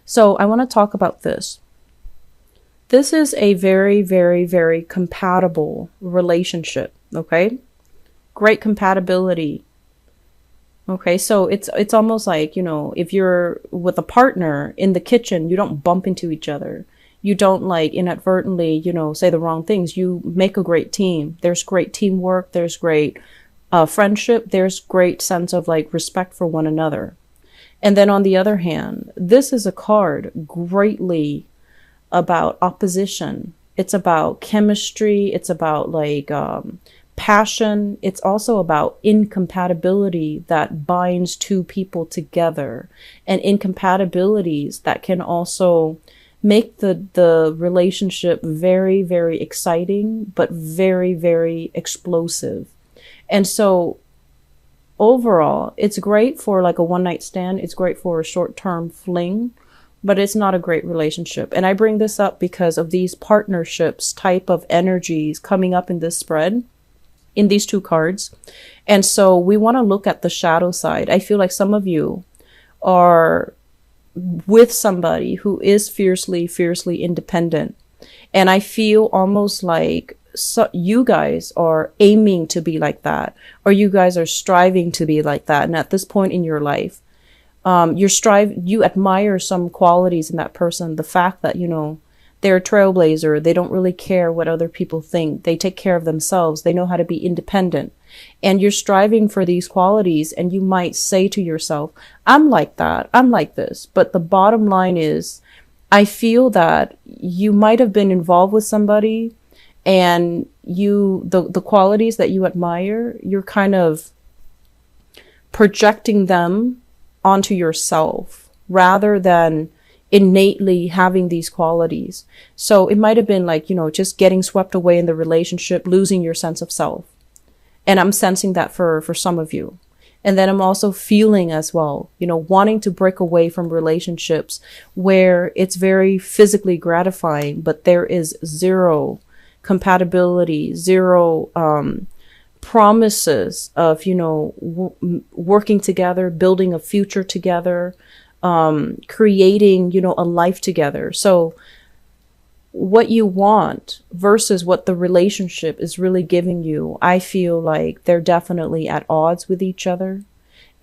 So I want to talk about this. This is a very, very, very compatible relationship. Okay. Great compatibility. Okay. So it's almost like, if you're with a partner in the kitchen, you don't bump into each other. You don't like inadvertently, say the wrong things. You make a great team. There's great teamwork. There's great friendship. There's great sense of like respect for one another. And then on the other hand, this is a card greatly about opposition. It's about chemistry. It's about like passion. It's also about incompatibility that binds two people together, and incompatibilities that can also make the relationship very, very exciting, but very, very explosive. And so overall, it's great for like a one night stand. It's great for a short term fling, but it's not a great relationship. And I bring this up because of these partnerships type of energies coming up in this spread, in these two cards. And so we want to look at the shadow side. I feel like some of you are with somebody who is fiercely, fiercely independent. And I feel almost like you guys are aiming to be like that, or you guys are striving to be like that. And at this point in your life, you admire some qualities in that person. The fact that, they're a trailblazer. They don't really care what other people think. They take care of themselves. They know how to be independent. And you're striving for these qualities, and you might say to yourself, I'm like that. I'm like this. But the bottom line is, I feel that you might have been involved with somebody, and the qualities that you admire, you're kind of projecting them onto yourself rather than innately having these qualities. So it might have been like, just getting swept away in the relationship, losing your sense of self. And I'm sensing that for some of you. And then I'm also feeling as well, wanting to break away from relationships where it's very physically gratifying, but there is zero compatibility, zero promises of, working together, building a future together, creating, a life together. So what you want versus what the relationship is really giving you, I feel like they're definitely at odds with each other.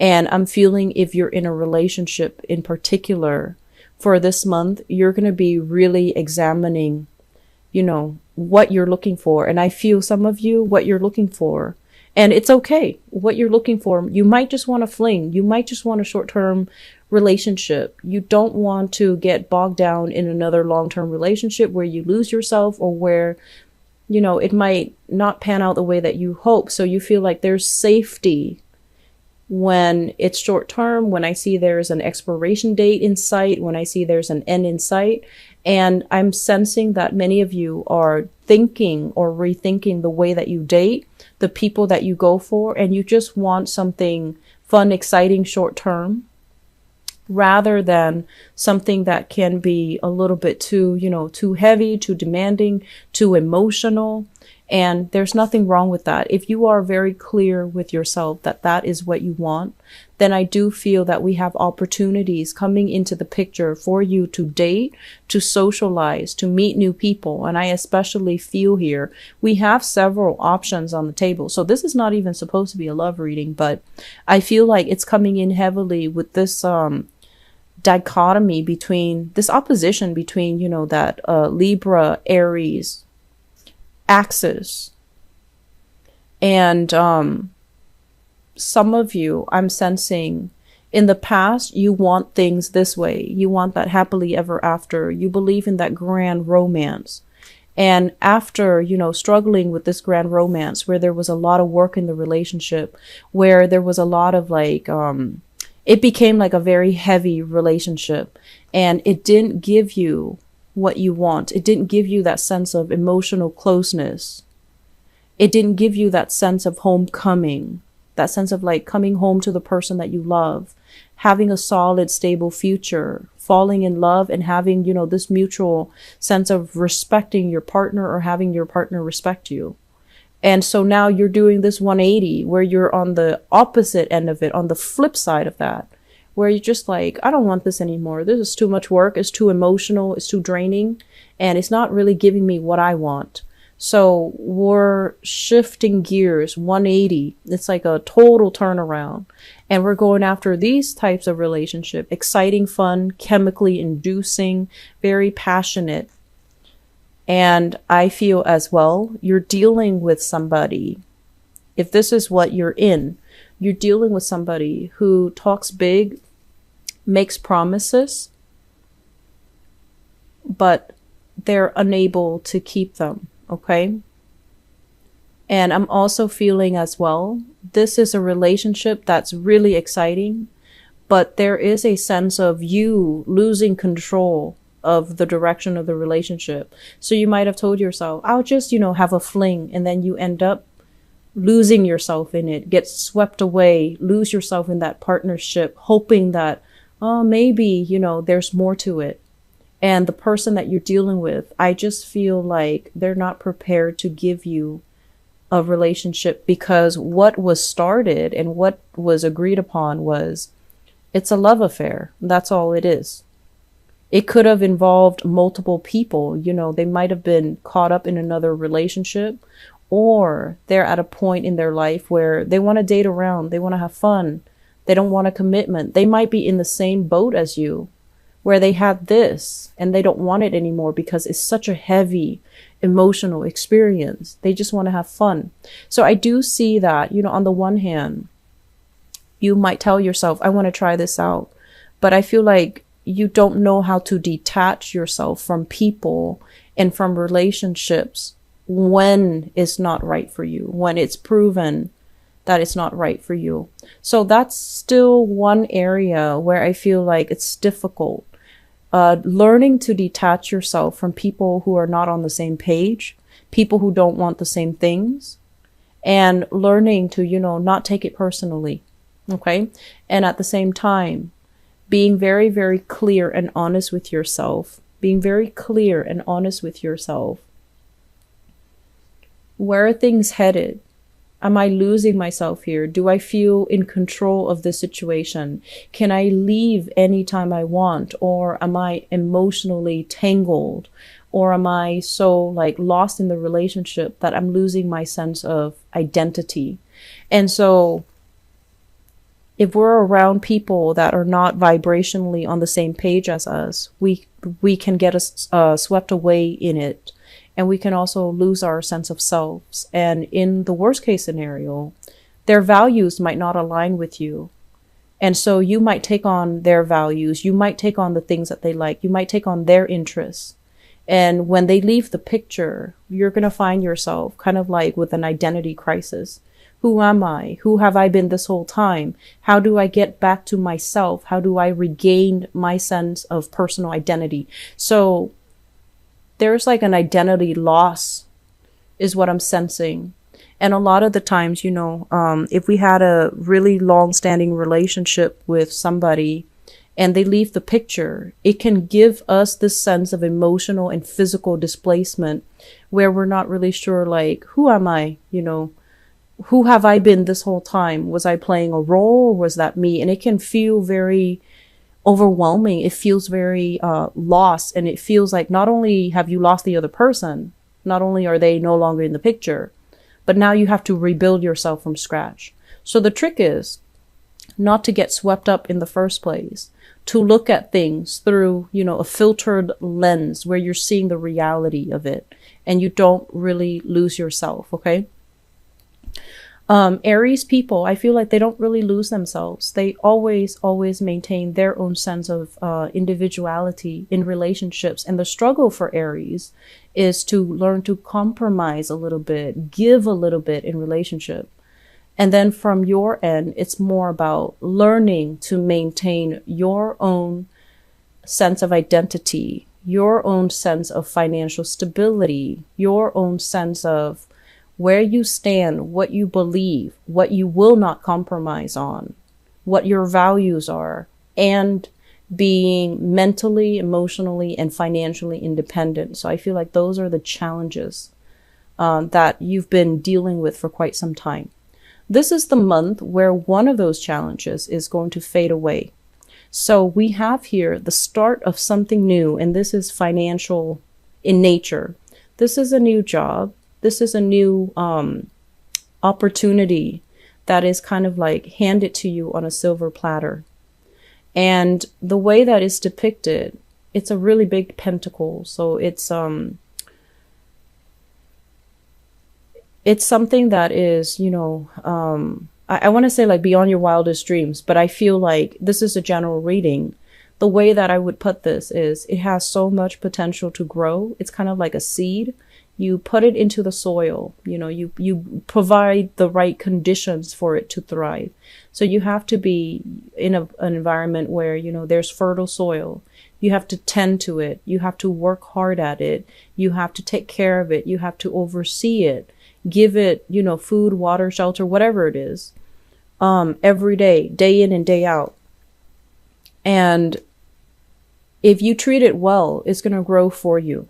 And I'm feeling if you're in a relationship in particular for this month, you're going to be really examining, what you're looking for. And I feel some of you, what you're looking for. And it's okay. What you're looking for, you might just want a fling. You might just want a short-term relationship. You don't want to get bogged down in another long-term relationship where you lose yourself, or where, it might not pan out the way that you hope. So you feel like there's safety when it's short-term, when I see there's an expiration date in sight, when I see there's an end in sight. And I'm sensing that many of you are thinking or rethinking the way that you date, the people that you go for, and you just want something fun, exciting, short-term, rather than something that can be a little bit too, too heavy, too demanding, too emotional. And there's nothing wrong with that. If you are very clear with yourself that that is what you want, then I do feel that we have opportunities coming into the picture for you to date, to socialize, to meet new people. And I especially feel here, we have several options on the table. So this is not even supposed to be a love reading, but I feel like it's coming in heavily with this, dichotomy between this opposition between, that, Libra, Aries, axis. And some of you, I'm sensing in the past, you want things this way. You want that happily ever after. You believe in that grand romance. And after, struggling with this grand romance, where there was a lot of work in the relationship, where there was a lot of like, it became like a very heavy relationship, and it didn't give you what you want. It didn't give you that sense of emotional closeness. It didn't give you that sense of homecoming, that sense of like coming home to the person that you love, having a solid, stable future, falling in love, and having, this mutual sense of respecting your partner, or having your partner respect you. And so now you're doing this 180 where you're on the opposite end of it, on the flip side of that, where you're just like, I don't want this anymore. This is too much work. It's too emotional. It's too draining. And it's not really giving me what I want. So we're shifting gears 180. It's like a total turnaround. And we're going after these types of relationship. Exciting, fun, chemically inducing, very passionate. And I feel as well, you're dealing with somebody. If this is what you're in, you're dealing with somebody who talks big, makes promises, but they're unable to keep them. Okay. And I'm also feeling as well, this is a relationship that's really exciting, but there is a sense of you losing control of the direction of the relationship. So you might have told yourself, I'll just, have a fling, and then you end up losing yourself in it, get swept away, lose yourself in that partnership, hoping that, maybe, there's more to it. And the person that you're dealing with, I just feel like they're not prepared to give you a relationship, because what was started and what was agreed upon was, it's a love affair. That's all it is. It could have involved multiple people. They might have been caught up in another relationship, or they're at a point in their life where they want to date around. They want to have fun. They don't want a commitment. They might be in the same boat as you, where they had this and they don't want it anymore because it's such a heavy emotional experience. They just want to have fun. So I do see that, on the one hand, you might tell yourself, I want to try this out. But I feel like you don't know how to detach yourself from people and from relationships when it's not right for you, when it's proven that it's not right for you. So that's still one area where I feel like it's difficult. Learning to detach yourself from people who are not on the same page, people who don't want the same things, and learning to, not take it personally. Okay. And at the same time, being very, very clear and honest with yourself, Where are things headed? Am I losing myself here? Do I feel in control of the situation? Can I leave anytime I want? Or am I emotionally tangled? Or am I so lost in the relationship that I'm losing my sense of identity? And so if we're around people that are not vibrationally on the same page as us, we can get us swept away in it. And we can also lose our sense of selves. And in the worst case scenario, their values might not align with you. And so you might take on their values. You might take on the things that they like. You might take on their interests. And when they leave the picture, you're going to find yourself kind of like with an identity crisis. Who am I? Who have I been this whole time? How do I get back to myself? How do I regain my sense of personal identity? So there's an identity loss is what I'm sensing. And a lot of the times, if we had a really long-standing relationship with somebody and they leave the picture, it can give us this sense of emotional and physical displacement where we're not really sure, who am I? Who have I been this whole time? Was I playing a role, or was that me? And it can feel very overwhelming. It feels very lost, and it feels like not only have you lost the other person, not only are they no longer in the picture, but now you have to rebuild yourself from scratch. So the trick is not to get swept up in the first place, to look at things through, a filtered lens where you're seeing the reality of it and you don't really lose yourself. Okay. Aries people, I feel like they don't really lose themselves. They always maintain their own sense of individuality in relationships. And the struggle for Aries is to learn to compromise a little bit, give a little bit in relationship. And then from your end, it's more about learning to maintain your own sense of identity, your own sense of financial stability, your own sense of where you stand, what you believe, what you will not compromise on, what your values are, and being mentally, emotionally, and financially independent. So I feel like those are the challenges that you've been dealing with for quite some time. This is the month where one of those challenges is going to fade away. So we have here the start of something new, and this is financial in nature. This is a new job. This is a new opportunity that is kind of like handed to you on a silver platter. And the way that is depicted, it's a really big pentacle. So it's something that is, I want to say like beyond your wildest dreams, but I feel like this is a general reading. The way that I would put this is it has so much potential to grow. It's kind of like a seed. You put it into the soil, you provide the right conditions for it to thrive. So you have to be in an environment where, there's fertile soil. You have to tend to it. You have to work hard at it. You have to take care of it. You have to oversee it. Give it, food, water, shelter, whatever it is, every day, day in and day out. And if you treat it well, it's going to grow for you.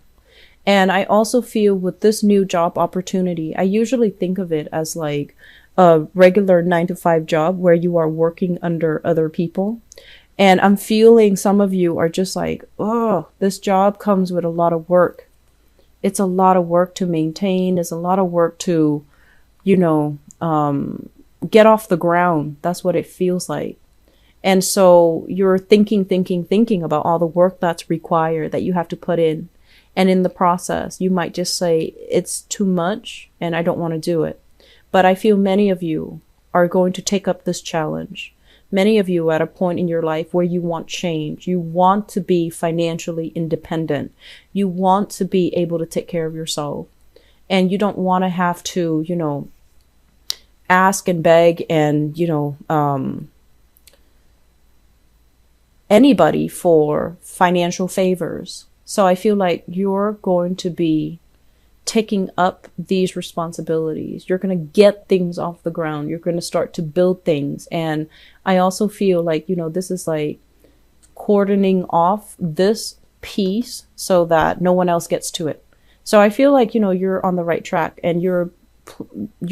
And I also feel with this new job opportunity, I usually think of it as like a regular 9-to-5 job where you are working under other people. And I'm feeling some of you are just like, oh, this job comes with a lot of work. It's a lot of work to maintain. It's a lot of work to, get off the ground. That's what it feels like. And so you're thinking about all the work that's required that you have to put in. And in the process, you might just say, it's too much and I don't want to do it. But I feel many of you are going to take up this challenge. Many of you are at a point in your life where you want change. You want to be financially independent. You want to be able to take care of yourself. And you don't want to have to, ask and beg and, anybody for financial favors. So I feel like you're going to be taking up these responsibilities. You're going to get things off the ground. You're going to start to build things. And I also feel like, this is like cordoning off this piece so that no one else gets to it. So I feel like, you're on the right track and you're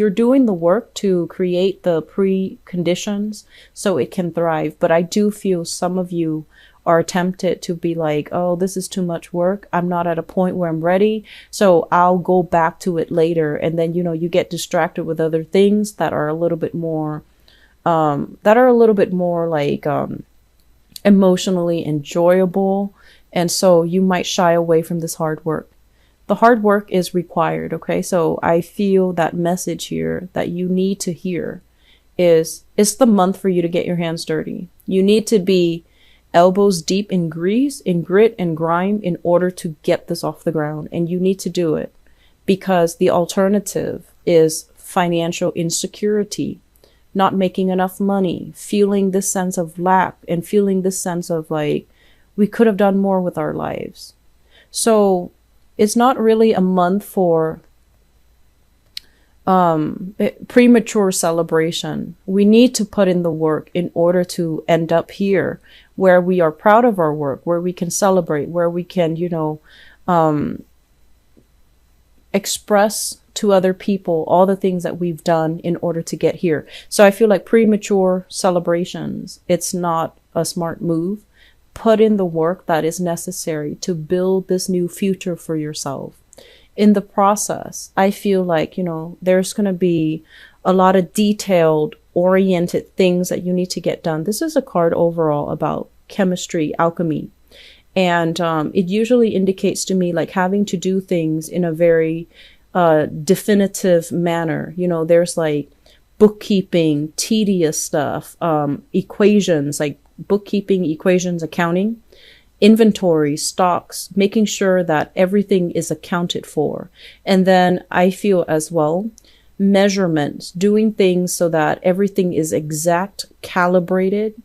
doing the work to create the preconditions so it can thrive. But I do feel some of you are tempted to be like, oh, this is too much work. I'm not at a point where I'm ready. So I'll go back to it later. And then, you get distracted with other things that are a little bit more, like, emotionally enjoyable. And so you might shy away from this hard work. The hard work is required. Okay. So I feel that message here that you need to hear is it's the month for you to get your hands dirty. You need to be elbows deep in grease, in grit and grime in order to get this off the ground. And you need to do it because the alternative is financial insecurity, not making enough money, feeling this sense of lack and feeling this sense of like, we could have done more with our lives. So it's not really a month for premature celebration. We need to put in the work in order to end up here where we are proud of our work, where we can celebrate, where we can, express to other people all the things that we've done in order to get here. So I feel like premature celebrations, it's not a smart move. Put in the work that is necessary to build this new future for yourself. In the process, I feel like, there's going to be a lot of detailed, oriented things that you need to get done. This is a card overall about chemistry, alchemy. And it usually indicates to me like having to do things in a very definitive manner. There's like bookkeeping, tedious stuff, equations, like bookkeeping, equations, accounting, inventory, stocks, making sure that everything is accounted for. And then I feel as well, measurements, doing things so that everything is exact, calibrated.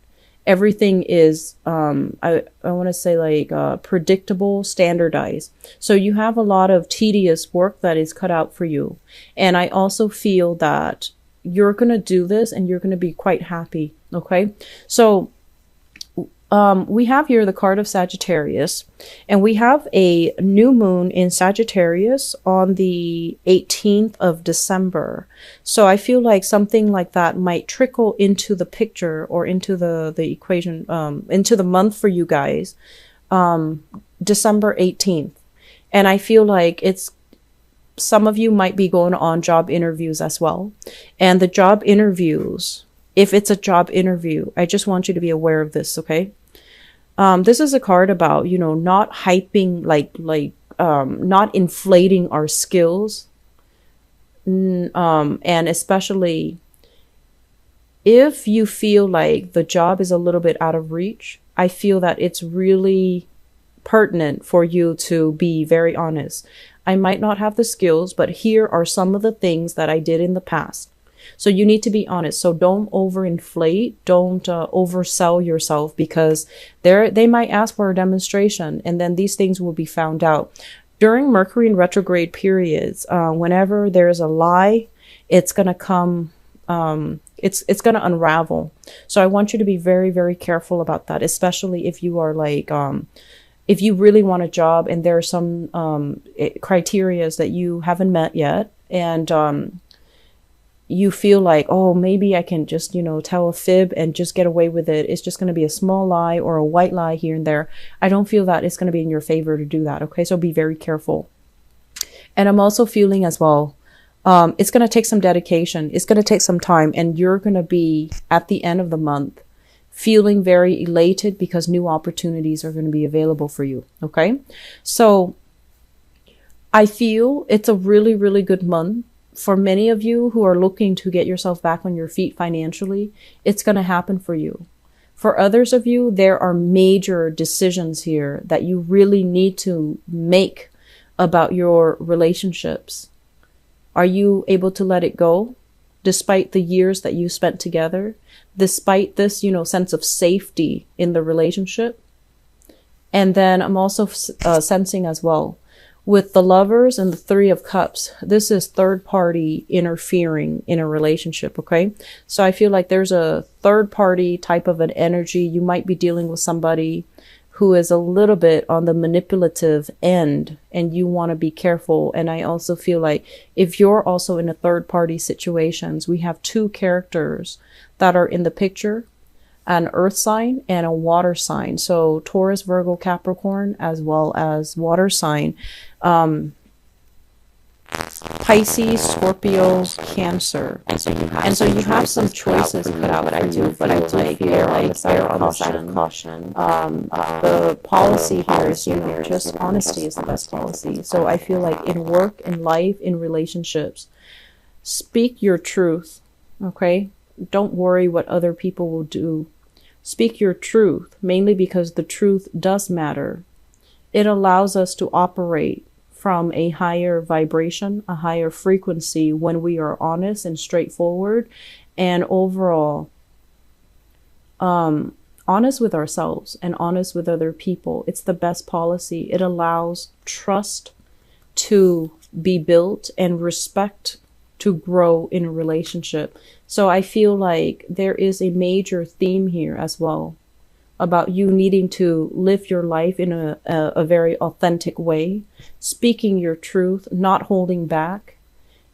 Everything is, I want to say like predictable, standardized. So you have a lot of tedious work that is cut out for you. And I also feel that you're going to do this and you're going to be quite happy. Okay. So We have here the card of Sagittarius, and we have a new moon in Sagittarius on the 18th of December. So I feel like something like that might trickle into the picture or into the equation, into the month for you guys, December 18th. And I feel like some of you might be going on job interviews as well. And the job interviews, if it's a job interview, I just want you to be aware of this, okay? This is a card about, not hyping, not inflating our skills. And especially if you feel like the job is a little bit out of reach, I feel that it's really pertinent for you to be very honest. I might not have the skills, but here are some of the things that I did in the past. So you need to be honest. So don't overinflate. Don't oversell yourself, because they might ask for a demonstration, and then these things will be found out. During Mercury in retrograde periods, whenever there's a lie, it's going to come, it's going to unravel. So I want you to be very, very careful about that, especially if you are like, if you really want a job and there are some criterias that you haven't met yet, and you feel like, oh, maybe I can just, tell a fib and just get away with it. It's just going to be a small lie or a white lie here and there. I don't feel that it's going to be in your favor to do that. Okay, so be very careful. And I'm also feeling as well, it's going to take some dedication. It's going to take some time, and you're going to be at the end of the month feeling very elated because new opportunities are going to be available for you. Okay, so I feel it's a really, really good month. For many of you who are looking to get yourself back on your feet financially, it's going to happen for you. For others of you, there are major decisions here that you really need to make about your relationships. Are you able to let it go despite the years that you spent together, despite this, sense of safety in the relationship? And then I'm also sensing as well, with the Lovers and the Three of Cups, this is third party interfering in a relationship, okay? So I feel like there's a third party type of an energy. You might be dealing with somebody who is a little bit on the manipulative end, and you want to be careful. And I also feel like if you're also in a third party situations, we have two characters that are in the picture, an earth sign and a water sign. So Taurus, Virgo, Capricorn, as well as water sign. Pisces, Scorpio, Cancer. And so you have some choices put out for you, but I do feel like they're on the side of caution. The policy here is, just honesty is the best policy. So I feel like in work, in life, in relationships, speak your truth, okay? Don't worry what other people will do. Speak your truth, mainly because the truth does matter. It allows us to operate from a higher vibration, a higher frequency when we are honest and straightforward, and overall honest with ourselves and honest with other people. It's the best policy. It allows trust to be built and respect to grow in a relationship. So I feel like there is a major theme here as well about you needing to live your life in a very authentic way, speaking your truth, not holding back,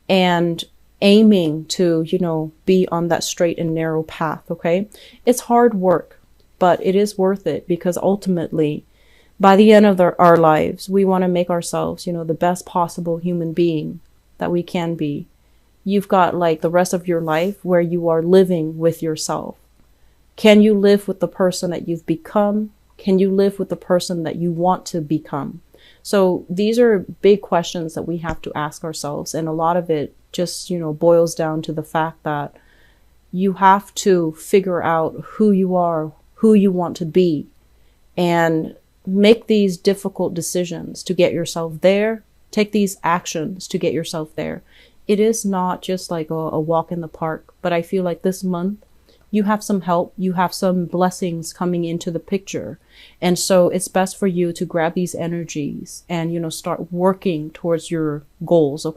and aiming to, be on that straight and narrow path, okay? It's hard work, but it is worth it, because ultimately, by the end of our lives, we want to make ourselves, the best possible human being that we can be. You've got like the rest of your life where you are living with yourself. Can you live with the person that you've become? Can you live with the person that you want to become? So these are big questions that we have to ask ourselves. And a lot of it just, boils down to the fact that you have to figure out who you are, who you want to be, and make these difficult decisions to get yourself there. Take these actions to get yourself there. It is not just like a walk in the park, but I feel like this month you have some help, you have some blessings coming into the picture. And so it's best for you to grab these energies and, start working towards your goals.